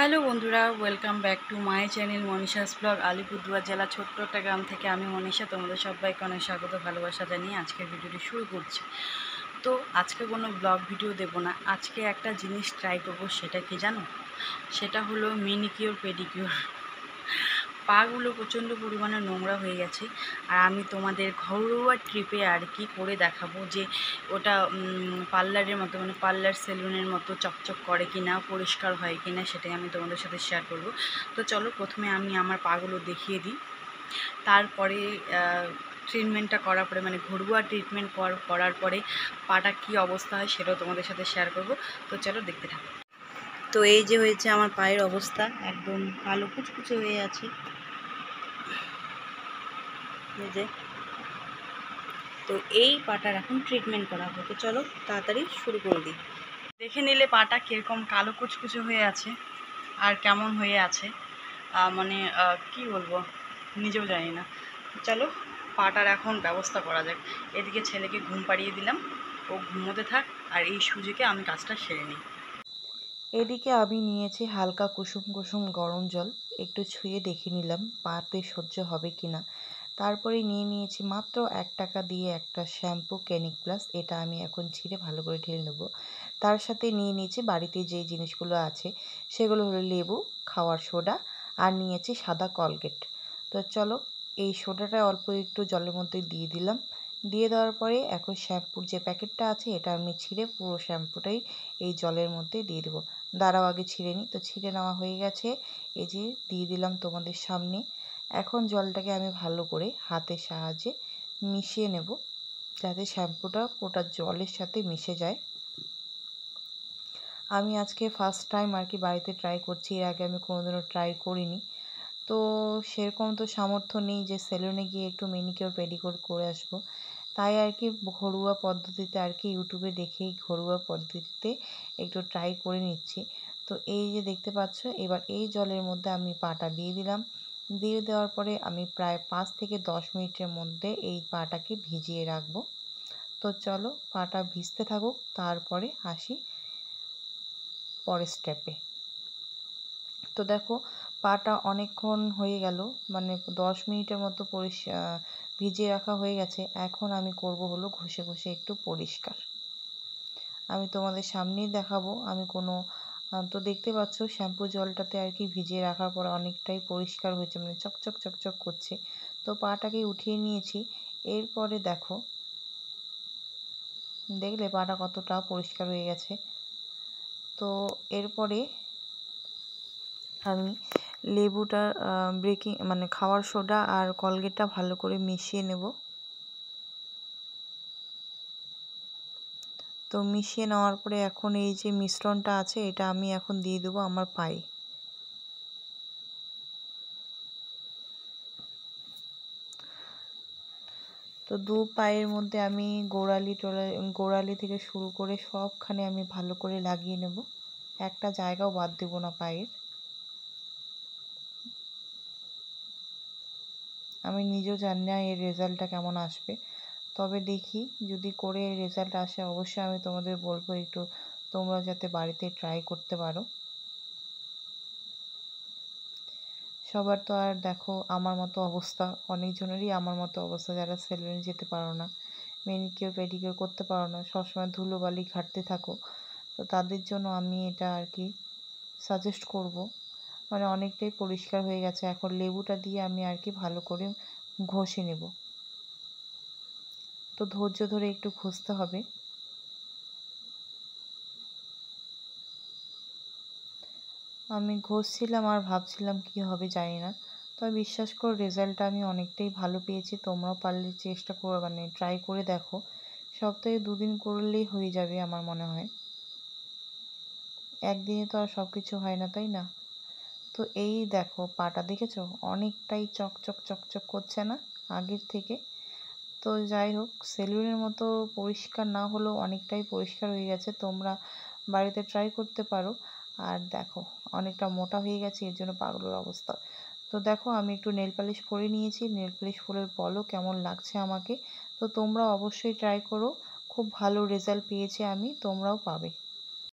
Hello বন্ধুরা, welcome back to my channel Manisha's blog. Alipurduar জেলা ছোট্ট একটা গ্রাম থেকে আমি মনীষা তোমাদের সবাইকে অনেক স্বাগত ভালোবাসা জানিয়ে আজকের ভিডিওটি শুরু করছি। তো আজকে কোনো ব্লগ ভিডিও দেব না, আজকে একটা জিনিস ট্রাই করব। সেটা কি জানো? সেটা হলো মেনিকিওর পেডিকিওর। পাগুলো প্রচণ্ড পরিমাণে নোংরা হয়ে গেছে, আর আমি তোমাদের ঘরোয়া ট্রিপে আর কি করে দেখাবো যে ওটা পার্লারের মতো, মানে পার্লার সেলুনের মতো চকচক করে কি না, পরিষ্কার হয় কি না, সেটাই আমি তোমাদের সাথে শেয়ার করব। তো চলো প্রথমে আমি আমার পাগুলো দেখিয়ে দিই, তারপরে ট্রিটমেন্টটা করার পরে, মানে ঘরোয়া ট্রিটমেন্ট করার পরে পাটা কী অবস্থা হয় সেটাও তোমাদের সাথে শেয়ার করব। তো চলো দেখতে থাকো। তো এই যে হয়েছে আমার পায়ের অবস্থা, একদম কালো কুচকুচে হয়ে আছে। যে তো এই পাটার এখন ট্রিটমেন্ট করা হবে। তো চলো তাড়াতাড়ি শুরু করে দিই। দেখে নিলে পাটা কীরকম কালো কুচকুচে হয়ে আছে আর কেমন হয়ে আছে, মানে কি বলবো নিজেও জানি না। চলো পাটার এখন ব্যবস্থা করা যাক। এদিকে ছেলেকে ঘুম পাড়িয়ে দিলাম, ও ঘুমোতে থাক, আর এই সুযোগে আমি কাজটা সেরে নিই। এদিকে আমি নিয়েছি হালকা কুসুম কুসুম গরম জল, একটু ছুঁয়ে দেখে নিলাম পাতে সহ্য হবে কিনা। তারপরে নিয়ে নিয়েছি মাত্র 1 টাকা দিয়ে একটা শ্যাম্পু ক্লিনিক প্লাস, এটা আমি এখন ছিঁড়ে ভালো করে ঢেলে নেব। তার সাথে নিয়ে নিয়েছি বাড়িতে যে জিনিসগুলো আছে, সেগুলো হলো লেবু, খাওয়ার সোডা, আর নিয়েছি সাদা কলগেট। তো চলো এই সোডাটা অল্প একটু জলের মধ্যে দিয়ে দিলাম। দিয়ে দেওয়ার পরে এখন শ্যাম্পুর যে প্যাকেটটা আছে এটা আমি ছিঁড়ে পুরো শ্যাম্পুটাই এই জলের মধ্যে দিয়ে দেবো। দাঁড়াও আগে ছিঁড়ে নিই। তো ছিঁড়ে নেওয়া হয়ে গেছে, এই যে দিয়ে দিলাম তোমাদের সামনে। এখন জলটাকে আমি ভালো করে হাতের সাহায্যে মিশিয়ে নেব, যাতে শ্যাম্পুটা ওটা জলের সাথে মিশে যায়। আমি আজকে ফার্স্ট টাইম আর কি বাড়িতে ট্রাই করছি, এর আগে আমি কোনোদিনও ট্রাই করিনি। তো সেরকম তো সামর্থ্য নেই যে সেলুনে গিয়ে একটু মেনিকিওর পেডিকিওর করে আসবো, তাই আর কি ঘরোয়া পদ্ধতিতে আর কি ইউটিউবে দেখেই ঘরোয়া পদ্ধতিতে একটু ট্রাই করে নিচ্ছি। তো এই যে দেখতে পাচ্ছ, এবার এই জলের মধ্যে আমি পাটা দিয়ে দিলাম। দিয়ে দেওয়ার পরে আমি প্রায় 5 থেকে 10 মিনিটের মধ্যে এই পাটাকে ভিজিয়ে রাখবো। তো চলো পাটা ভিজতে থাকুক, তারপরে আসি পরের স্টেপে। তো দেখো পাটা অনেকক্ষণ হয়ে গেল, মানে 10 মিনিটের মতো ভিজিয়ে রাখা হয়ে গেছে। এখন আমি করব হলো ঘষে ঘষে একটু পরিষ্কার। আমি তোমাদের সামনেই দেখাবো, আমি কোনো তো দেখতে পাচ্ছ শ্যাম্পু জলটাতে আর কি ভিজিয়ে রাখার পর অনেকটাই পরিষ্কার হয়েছে, মানে চকচক চকচক করছে। তো পাটাকে উঠিয়ে নিয়েছি। এরপরে দেখো, দেখলে পাটা কতটা পরিষ্কার হয়ে গেছে। তো এরপরে আমি লেবুটা বেকিং মানে খাওয়ার সোডা আর কলগেটটা ভালো করে মিশিয়ে নেব। তো মিশিয়ে নেওয়ার পরে এখন এই যে মিশ্রণটা আছে এটা আমি এখন দিয়ে দেবো আমার পায়ে। তো দু পায়ের মধ্যে আমি গোড়ালি থেকে শুরু করে সবখানে আমি ভালো করে লাগিয়ে নেব, একটা জায়গাও বাদ দেব না পায়ের। আমি নিজেও জানি না এর রেজাল্টটা কেমন আসবে, তবে দেখি যদি করে রেজাল্ট আসে অবশ্যই আমি তোমাদের বলবো, একটু তোমরা যাতে বাড়িতে ট্রাই করতে পারো। সবার তো আর দেখো আমার মতো অবস্থা, অনেকজনেরই আমার মতো অবস্থা, যারা সেলুনে যেতে পারো না, মেনিকিওর পেডিকিওর করতে পারো না, সবসময় ধুলোবালি ঘাঁটতে থাকো। তো তাদের জন্য আমি এটা আর কি সাজেস্ট করব। মানে অনেকটাই পরিষ্কার হয়ে গেছে, এখন লেবুটা দিয়ে আমি আর কি ভালো করে ঘষে নেব। তো ধৈর্য ধরে একটু ঘষতে হবে। আমি ঘষছিলাম আর ভাবছিলাম কি হবে জানি না, তবে বিশ্বাস করো রেজাল্টটা আমি অনেকটাই ভালো পেয়েছি। তোমরাও পারলে চেষ্টা করো, মানে ট্রাই করে দেখো। সপ্তাহে 2 দিন করলেই হয়ে যাবে আমার মনে হয়, একদিনে তো আর সব কিছু হয় না, তাই না? তো এই দেখো পাটা দেখেছো অনেকটাই চকচক চকচক করছে না আগের থেকে? তো যাই হোক, সেলুনের মতো পরিষ্কার না হলেও অনেকটাই পরিষ্কার হয়ে গেছে, তোমরা বাড়িতে ট্রাই করতে পারো। আর দেখো অনেকটা মোটা হয়ে গেছে, এর জন্য পাগলের অবস্থা। তো দেখো আমি একটু নেল পালিশ পরে নিয়েছি, নেল পালিশ পরে বলো কেমন লাগছে আমাকে। তো তোমরা অবশ্যই ট্রাই করো, খুব ভালো রেজাল্ট পেয়েছি আমি, তোমরাও পাবে।